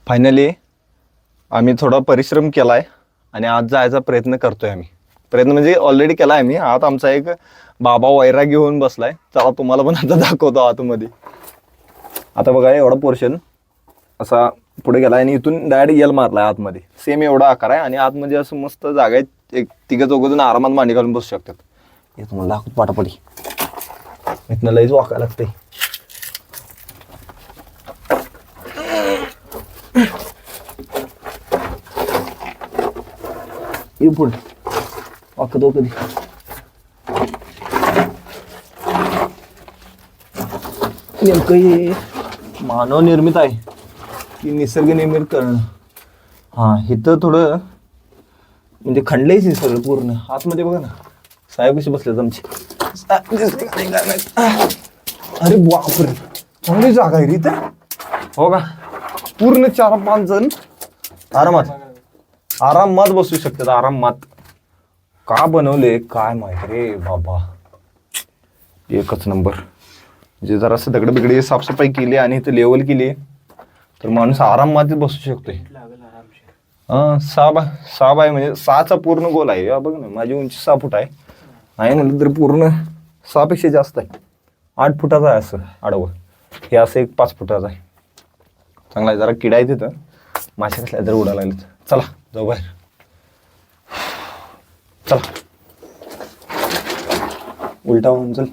Finally आम्ही थोडा परिश्रम केला आहे आणि आज जायचा प्रयत्न करतोय आम्ही. प्रयत्न म्हणजे ऑलरेडी केला आहे आम्ही. आत आमचा एक बाबा वैरा घेऊन बसलाय. चला तुम्हाला पण आता दाखवतो आतमध्ये. आता बघा एवढा पोर्शन असा पुढे गेला आणि इथून डायरेक्ट यल मारलाय आतमध्ये. सेम एवढा आकार आहे आणि आतमध्ये असं मस्त जागा आहे. एक तिघं चौघं आरामात मांडी घालून बसू शकतात. हे तुम्हाला दाखवतो पाटापडी. इथनं लईच वाकायला लागतंय. ये पुढे वाकतो कधी नेमकं हे मानव निर्मित आहे की निसर्ग निर्मित करणं. हा इथं थोडं म्हणजे खंडलंयच हे सगळं पूर्ण. आतमध्ये बघा ना साहेब कसे बसलेत आमचे. अरे बापरे चांगली जागा आहे रे इथं. हो का पूर्ण 4-5 जण आरामात बसू शकतात. आरामात का बनवले काय माहिती रे बाबा. एकच नंबर. म्हणजे जरा असं दगड बिगडी साफसफाई केली आणि इथं लेवल केली तर माणूस आरामात बसू शकतोय. हा 6 बाय म्हणजे 6चा पूर्ण गोल आहे. बघ ना माझी उंची 6 फूट आहे. नाही म्हटलं तरी पूर्ण 6 पेक्षा जास्त आहे. 8 फुटाचा आहे असं आडवं. हे असं एक 5 फुटाचं आहे. चांगला आहे. जरा किडा आहे तिथं. माशा कसल्या जर उडायला लागलेत. चला जाऊ बाहेर. चला उलटा होऊन चल.